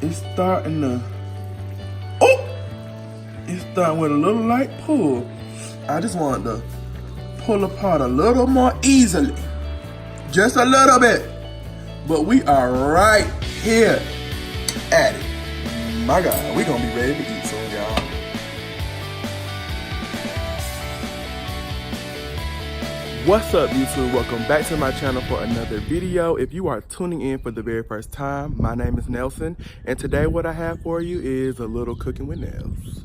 it's starting to, oh, it's starting with a little light pull. I just want to pull apart a little more easily, just a little bit. But we are right here at it. My God, we gonna be ready to eat soon, y'all. What's up, YouTube? Welcome back to my channel for another video. If you are tuning in for the very first time, my name is Nelson, and today what I have for you is a little cooking with Nels.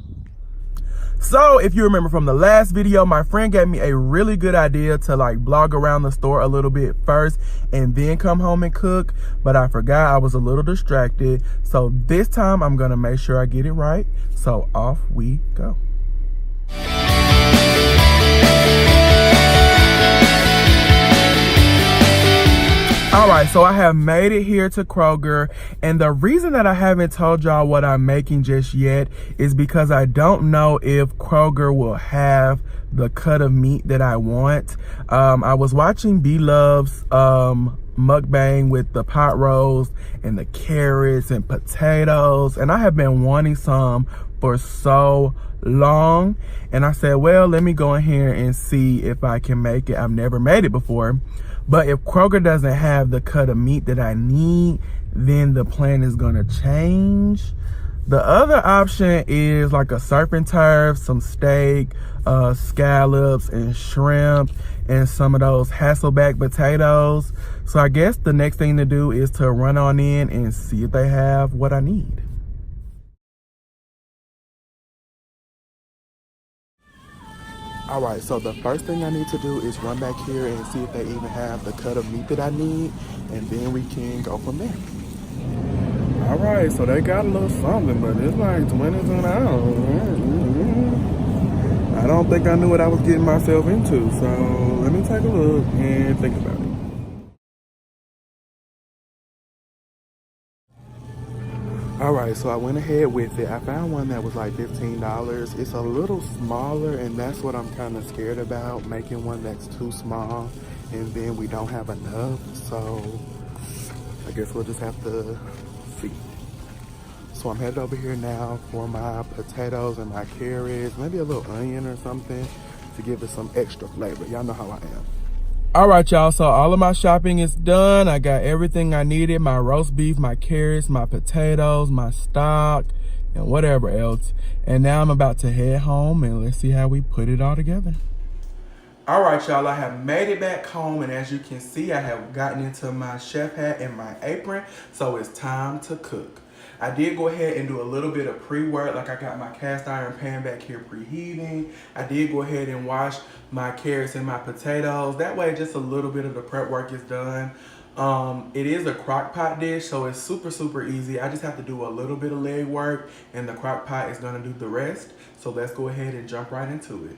So if you remember from the last video, my friend gave me a really good idea to like blog around the store a little bit first and then come home and cook, but I forgot. I was a little distracted. So this time I'm gonna make sure I get it right. So off we go. All right, so I have made it here to Kroger, and the reason that I haven't told y'all what I'm making just yet is because I don't know if Kroger will have the cut of meat that I want. I was watching B-Love's mukbang with the pot roast and the carrots and potatoes, and I have been wanting some for so long, and I said, well, let me go in here and see if I can make it. I've never made it before. But if Kroger doesn't have the cut of meat that I need, then the plan is gonna change. The other option is like a surf and turf, some steak, scallops and shrimp, and some of those Hasselback potatoes. So I guess the next thing to do is to run on in and see if they have what I need. All right, so the first thing I need to do is run back here and see if they even have the cut of meat that I need, and then we can go from there. All right, so they got a little something, but it's like 20 an hour. I don't think I knew what I was getting myself into, so let me take a look and think about it. All right, so I went ahead with it. I found one that was like $15. It's a little smaller, and that's what I'm kind of scared about, making one that's too small and then we don't have enough. So I guess we'll just have to see. So I'm headed over here now for my potatoes and my carrots, maybe a little onion or something to give it some extra flavor. Y'all know how I am. All right, y'all, so all of my shopping is done. I got everything I needed, my roast beef, my carrots, my potatoes, my stock, and whatever else. And now I'm about to head home, and let's see how we put it all together. All right, y'all, I have made it back home, and as you can see, I have gotten into my chef hat and my apron, so it's time to cook. I did go ahead and do a little bit of pre-work, like I got my cast iron pan back here preheating. I did go ahead and wash my carrots and my potatoes. That way just a little bit of the prep work is done. It is a crock pot dish, so it's super, super easy. I just have to do a little bit of leg work, and the crock pot is gonna do the rest. So let's go ahead and jump right into it.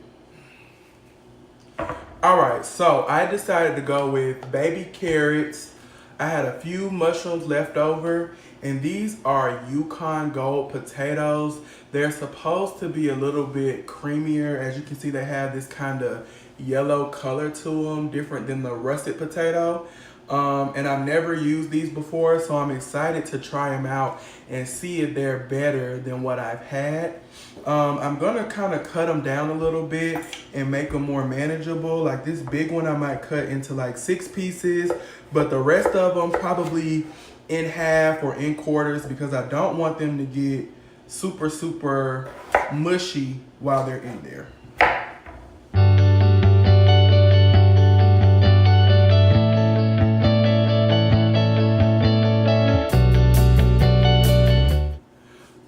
All right, so I decided to go with baby carrots. I had a few mushrooms left over, and these are Yukon Gold potatoes. They're supposed to be a little bit creamier. As you can see, they have this kind of yellow color to them, different than the russet potato. And I've never used these before, so I'm excited to try them out and see if they're better than what I've had. I'm gonna kind of cut them down a little bit and make them more manageable. Like this big one I might cut into like 6 pieces, but the rest of them probably in half or in quarters, because I don't want them to get super, super mushy while they're in there.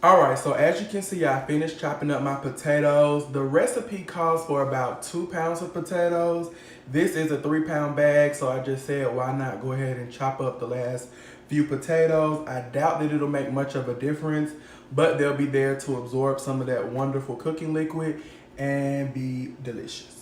All right, so as you can see, I finished chopping up my potatoes. The recipe calls for about 2 pounds of potatoes. This is a 3-pound bag, so I just said, why not go ahead and chop up the last few potatoes. I doubt that it'll make much of a difference, but they'll be there to absorb some of that wonderful cooking liquid and be delicious.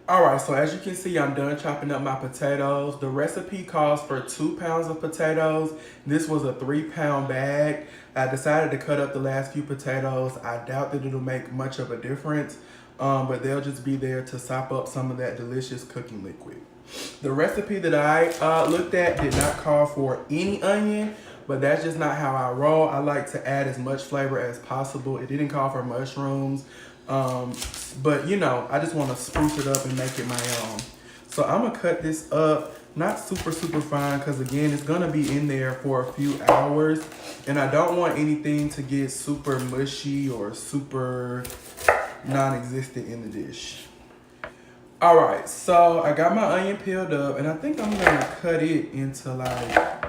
All right, so as you can see, I'm done chopping up my potatoes. The recipe calls for 2 pounds of potatoes. This was a 3-pound bag. I decided to cut up the last few potatoes. I doubt that it'll make much of a difference, but they'll just be there to sop up some of that delicious cooking liquid. The recipe that I looked at did not call for any onion, but that's just not how I roll. I like to add as much flavor as possible. It didn't call for mushrooms, but you know, I just want to spruce it up and make it my own. So I'm gonna cut this up, not super fine, because again, it's gonna be in there for a few hours, and I don't want anything to get super mushy or super non-existent in the dish. All right, so I got my onion peeled up, and I think I'm gonna cut it into like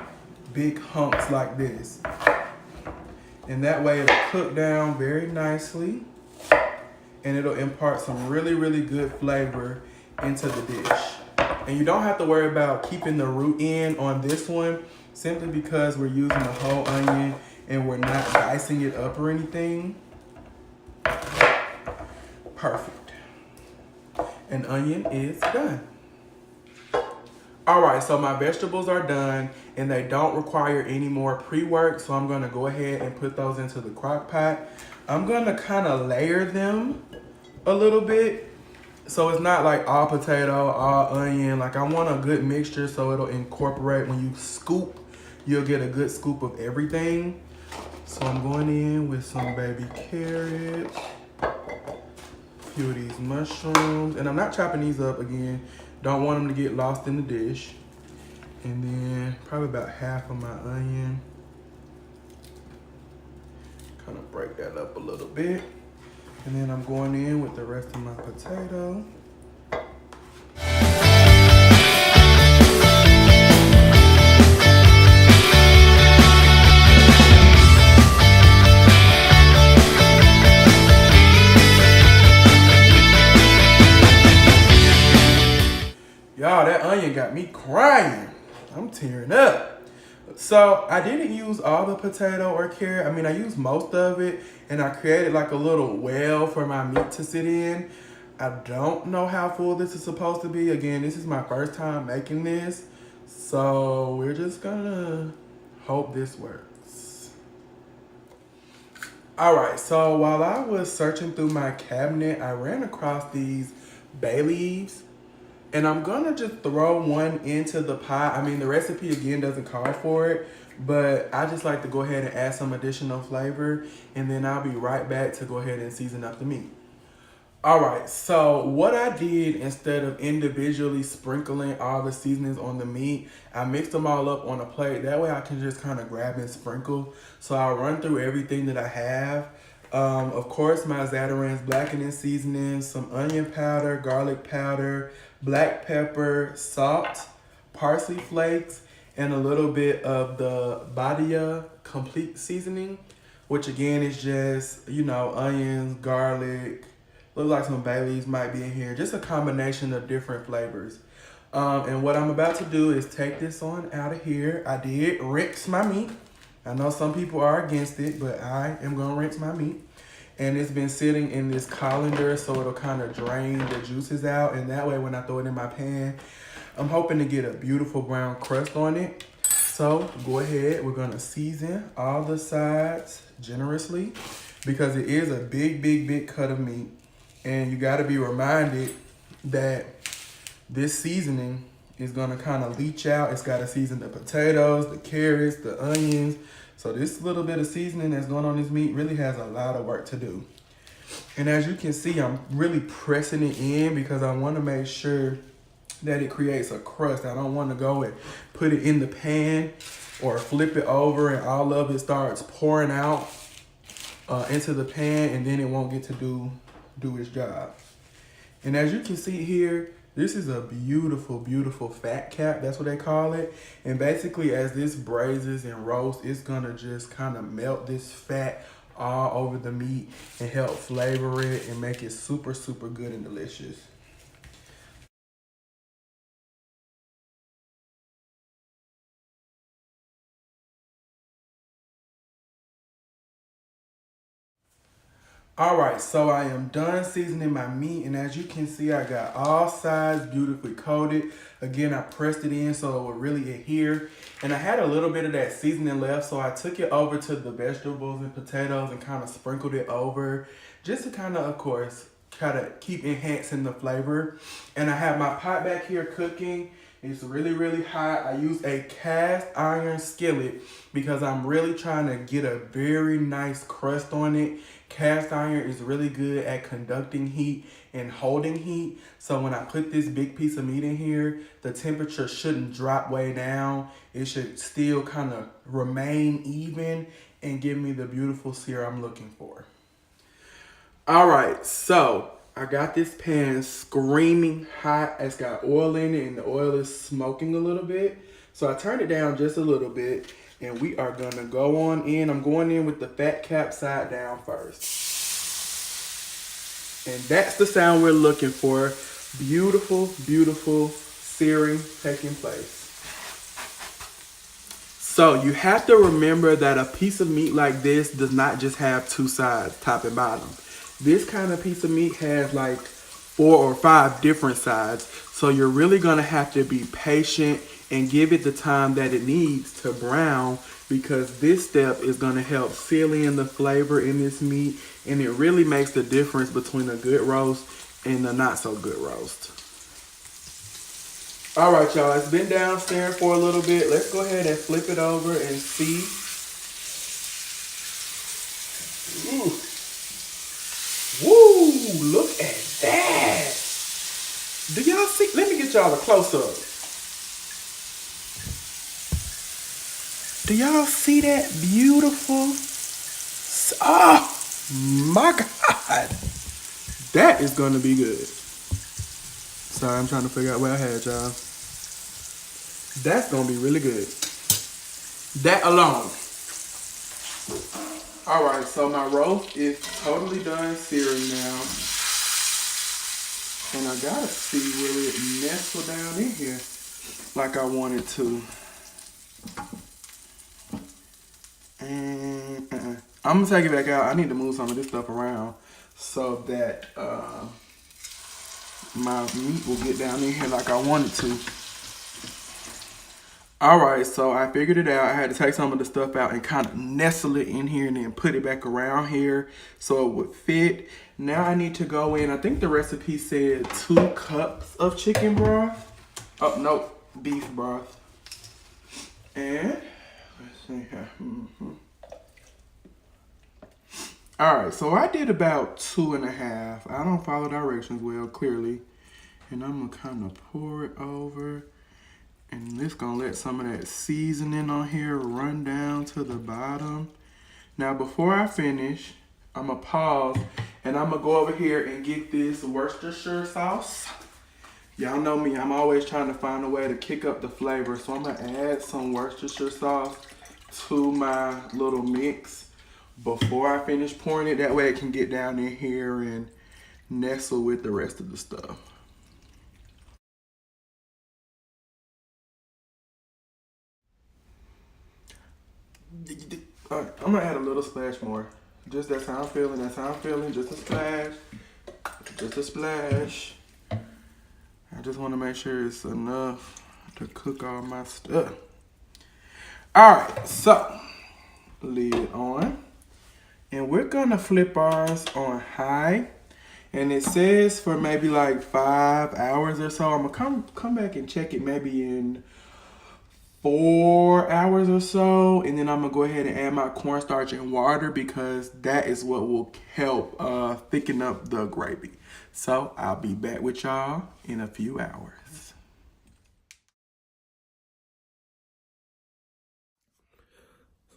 big hunks like this. And that way it'll cook down very nicely, and it'll impart some really good flavor into the dish. And you don't have to worry about keeping the root in on this one, simply because we're using the whole onion and we're not dicing it up or anything. Perfect. An onion is done. All right, so my vegetables are done and they don't require any more pre-work, so I'm gonna go ahead and put those into the crock pot. I'm gonna kind of layer them a little bit, so it's not like all potato, all onion. Like, I want a good mixture so it'll incorporate. When you scoop, you'll get a good scoop of everything. So I'm going in with some baby carrots, few of these mushrooms, and I'm not chopping these up again. Don't want them to get lost in the dish. And then probably about half of my onion. Kind of break that up a little bit. And then I'm going in with the rest of my potato. Y'all, that onion got me crying. I'm tearing up. So I didn't use all the potato or carrot. I mean, I used most of it, and I created like a little well for my meat to sit in. I don't know how full this is supposed to be. Again, this is my first time making this, so we're just gonna hope this works. All right, so while I was searching through my cabinet, I ran across these bay leaves. And I'm gonna just throw one into the pot. I mean, the recipe again doesn't call for it, but I just like to go ahead and add some additional flavor, and then I'll be right back to go ahead and season up the meat. All right, so what I did, instead of individually sprinkling all the seasonings on the meat, I mixed them all up on a plate. That way I can just kind of grab and sprinkle. So I'll run through everything that I have. Of course, my Zatarain's blackening seasoning, some onion powder, garlic powder, black pepper, salt, parsley flakes, and a little bit of the Badia complete seasoning, which again is just, you know, onions, garlic, looks like some bay leaves might be in here, just a combination of different flavors. And what I'm about to do is take this on out of here. I did rinse my meat. I know some people are against it, but I am gonna rinse my meat. And it's been sitting in this colander, so it'll kind of drain the juices out. And that way, when I throw it in my pan, I'm hoping to get a beautiful brown crust on it. So go ahead, we're gonna season all the sides generously, because it is a big cut of meat. And you gotta be reminded that this seasoning is gonna kind of leach out. It's gotta season the potatoes, the carrots, the onions. So this little bit of seasoning that's going on this meat really has a lot of work to do. And as you can see, I'm really pressing it in because I want to make sure that it creates a crust. I don't want to go and put it in the pan or flip it over and all of it starts pouring out into the pan, and then it won't get to do its job. And as you can see here, this is a beautiful fat cap. That's what they call it. And basically, as this braises and roasts, it's gonna just kind of melt this fat all over the meat and help flavor it and make it super good and delicious. All right, so I am done seasoning my meat, and as you can see, I got all sides beautifully coated. Again, I pressed it in so it would really adhere, and I had a little bit of that seasoning left, so I took it over to the vegetables and potatoes and kind of sprinkled it over, just to kind of course, kind of keep enhancing the flavor. And I have my pot back here cooking. It's really, really hot. I use a cast iron skillet because I'm really trying to get a very nice crust on it. Cast iron is really good at conducting heat and holding heat. So when I put this big piece of meat in here, the temperature shouldn't drop way down. It should still kind of remain even and give me the beautiful sear I'm looking for. All right, so I got this pan screaming hot. It's got oil in it and the oil is smoking a little bit. So I turned it down just a little bit and we are gonna go on in. I'm going in with the fat cap side down first. And that's the sound we're looking for. Beautiful, beautiful searing taking place. So you have to remember that a piece of meat like this does not just have two sides, top and bottom. This kind of piece of meat has like 4 or 5 different sides. So you're really gonna have to be patient and give it the time that it needs to brown, because this step is gonna help seal in the flavor in this meat, and it really makes the difference between a good roast and a not so good roast. All right, y'all, it's been down staring for a little bit. Let's go ahead and flip it over and see. Ooh. Woo, look at that. Do y'all see? Let me get y'all a close-up. Do y'all see that beautiful? Oh my God. That is gonna be good. Sorry, I'm trying to figure out where I had y'all. That's gonna be really good. That alone. All right, so my roast is totally done searing now. And I gotta see will it nestle down in here like I want it to. And I'm gonna take it back out. I need to move some of this stuff around so that my meat will get down in here like I want it to. All right, so I figured it out. I had to take some of the stuff out and kind of nestle it in here and then put it back around here so it would fit. Now I need to go in. I think the recipe said 2 cups of chicken broth. Oh, no, beef broth. And let's see here. All right, so I did about 2.5. I don't follow directions well, clearly. And I'm gonna kind of pour it over. And this gonna let some of that seasoning on here run down to the bottom. Now, before I finish, I'm gonna pause and I'm gonna go over here and get this Worcestershire sauce. Y'all know me, I'm always trying to find a way to kick up the flavor. So I'm gonna add some Worcestershire sauce to my little mix before I finish pouring it. That way it can get down in here and nestle with the rest of the stuff. All right, I'm gonna add a little splash more. Just that's how I'm feeling, that's how I'm feeling. Just a splash, just a splash. I just wanna make sure it's enough to cook all my stuff. All right, so lid on. And we're gonna flip ours on high. And it says for maybe like 5 hours or so. I'm gonna come back and check it maybe in 4 hours or so, and then I'm gonna go ahead and add my cornstarch and water because that is what will help thicken up the gravy. So I'll be back with y'all in a few hours.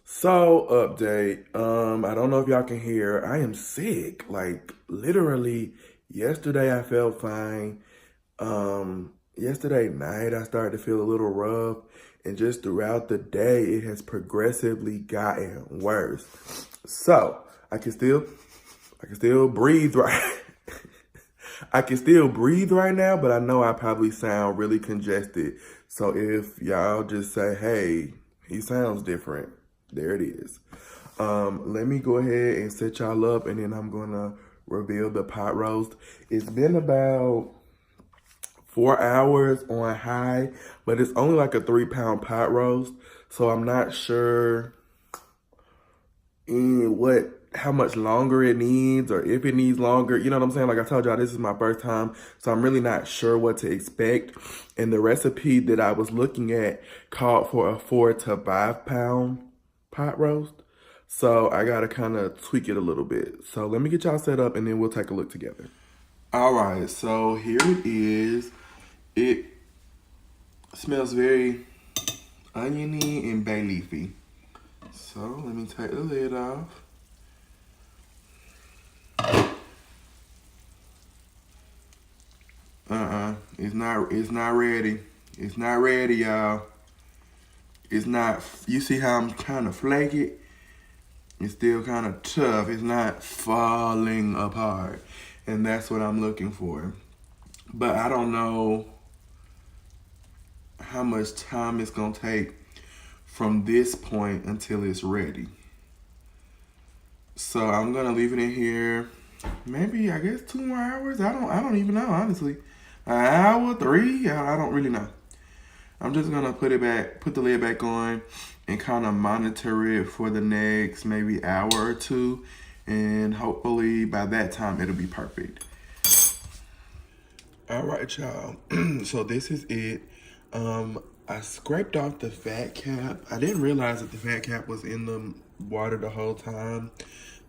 So update, I don't know if y'all can hear, I am sick. Like literally yesterday I felt fine. Yesterday night I started to feel a little rough. And just throughout the day, it has progressively gotten worse. So I can still breathe right. I can still breathe right now, but I know I probably sound really congested. So if y'all just say, hey, he sounds different, there it is. Let me go ahead and set y'all up, and then I'm gonna reveal the pot roast. It's been about 4 hours on high, but it's only like a 3-pound pot roast. So I'm not sure in how much longer it needs or if it needs longer. You know what I'm saying? Like I told y'all, this is my first time, so I'm really not sure what to expect. And the recipe that I was looking at called for a 4 to 5 pound pot roast. So I gotta kind of tweak it a little bit. So let me get y'all set up and then we'll take a look together. All right, so here it is. It smells very oniony and bay leafy. So let me take the lid off. It's not ready. It's not ready, y'all. It's not, you see how I'm kind of flaky? It's still kind of tough. It's not falling apart. And that's what I'm looking for. But I don't know how much time it's gonna take from this point until it's ready. So I'm gonna leave it in here, maybe I guess 2 more hours. I don't even know, honestly. An hour, 3, I don't really know. I'm just gonna put the lid back on and kind of monitor it for the next maybe hour or 2. And hopefully by that time it'll be perfect. All right, y'all. So this is it. I scraped off the fat cap. I didn't realize that the fat cap was in the water the whole time.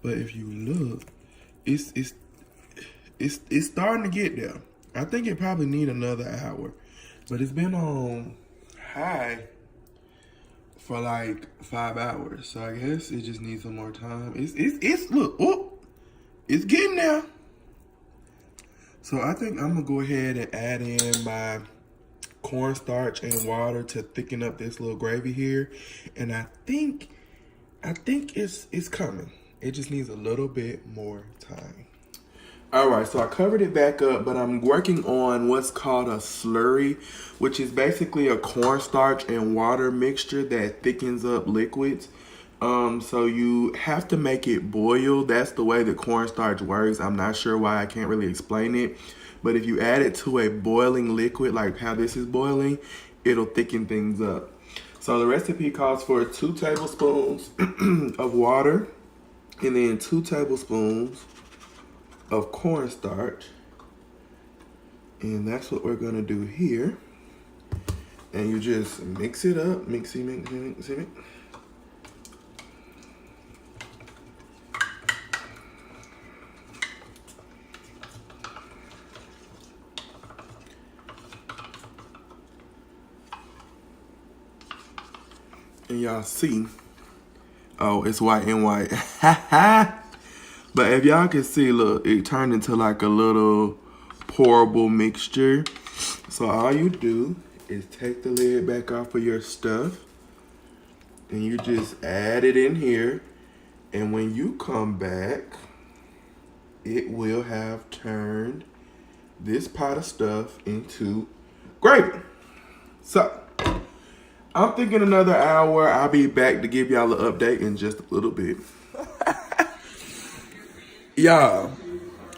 But if you look, it's starting to get there. I think it probably need another hour. But it's been on high for like 5 hours. So I guess it just needs some more time. Look, oh, it's getting there. So I think I'm gonna go ahead and add in my cornstarch and water to thicken up this little gravy here. And I think it's coming. It just needs a little bit more time. All right, so I covered it back up, but I'm working on what's called a slurry, which is basically a cornstarch and water mixture that thickens up liquids. So you have to make it boil. That's the way the cornstarch works. I'm not sure why, I can't really explain it. But if you add it to a boiling liquid, like how this is boiling, it'll thicken things up. So the recipe calls for 2 tablespoons of water and then 2 tablespoons of cornstarch. And that's what we're gonna do here. And you just mix it up, mix it. And y'all see, oh, it's white and white. But if y'all can see, look, it turned into like a little pourable mixture. So all you do is take the lid back off of your stuff and you just add it in here. And when you come back, it will have turned this pot of stuff into gravy. So I'm thinking another hour. I'll be back to give y'all an update in just a little bit. Y'all,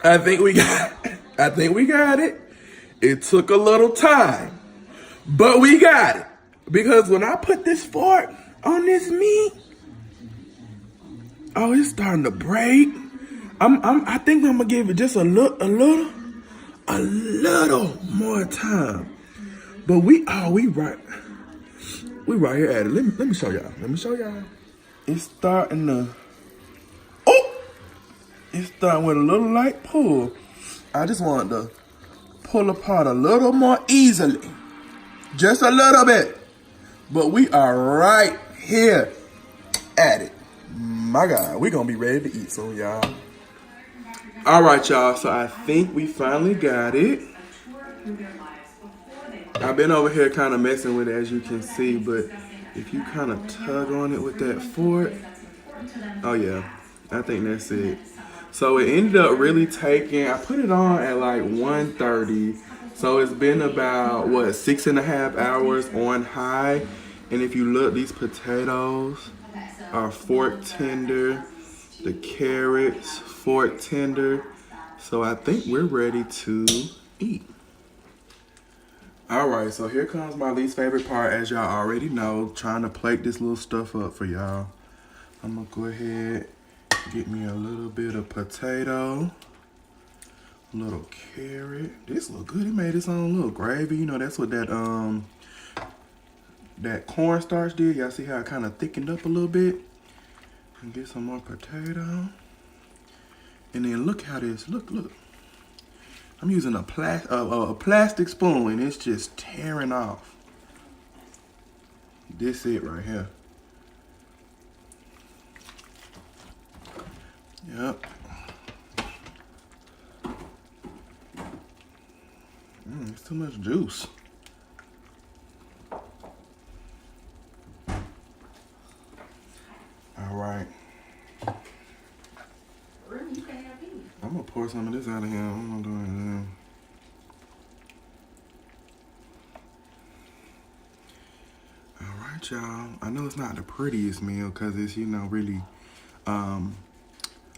I think we got it. It took a little time, but we got it. Because when I put this fork on this meat, oh, it's starting to break. I think I'm gonna give it just a little more time. But we right here at it. Let me show y'all. It's starting to, it's starting with a little light pull. I just want to pull apart a little more easily. Just a little bit. But we are right here at it. My God, we're going to be ready to eat soon, y'all. All right, y'all. So I think we finally got it. I've been over here kind of messing with it, as you can see. But if you kind of tug on it with that fork. Oh, yeah. I think that's it. So it ended up really taking, I put it on at like 1:30. So it's been about, 6.5 hours on high. And if you look, these potatoes are fork tender. The carrots, fork tender. So I think we're ready to eat. All right, so here comes my least favorite part, as y'all already know, trying to plate this little stuff up for y'all. I'm gonna go ahead Get me a little bit of potato. A little carrot. This look good. He made his own little gravy. You know, that's what that cornstarch did. Y'all see how it kind of thickened up a little bit? And get some more potato. And then look how this, look. I'm using a plastic spoon and it's just tearing off. This it right here. Yep. It's too much juice. All right. I'm gonna pour some of this out of here. I'm gonna do it. All right, y'all. I know it's not the prettiest meal because it's, you know, really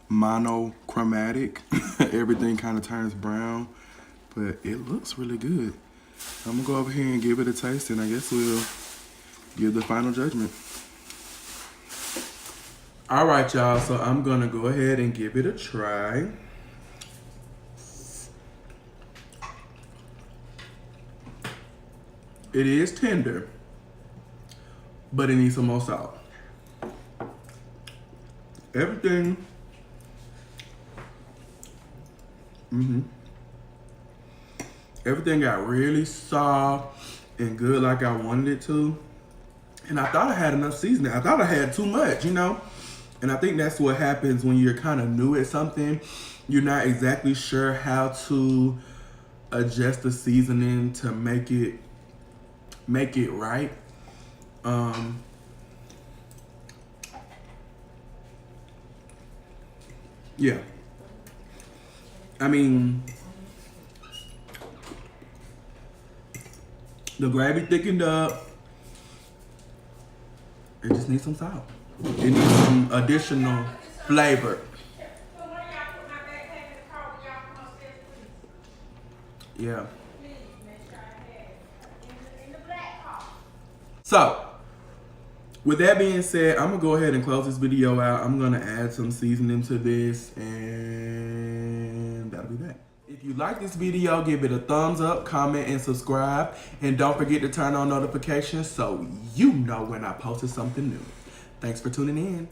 monochromatic. Everything kind of turns brown, but it looks really good. I'm gonna go over here and give it a taste, and I guess we'll give the final judgment. All right, y'all, so I'm gonna go ahead and give it a try. It is tender, but it needs some more salt. Everything, everything got really soft and good like I wanted it to. And I thought I had enough seasoning. I thought I had too much, you know? And I think that's what happens when you're kind of new at something. You're not exactly sure how to adjust the seasoning to make it right. Yeah. I mean, the gravy thickened up. It just needs some salt. It needs some additional flavor. Yeah. So, with that being said, I'm gonna go ahead and close this video out. I'm gonna add some seasoning to this, and that'll be that. If you like this video, give it a thumbs up, comment, and subscribe. And don't forget to turn on notifications so you know when I posted something new. Thanks for tuning in.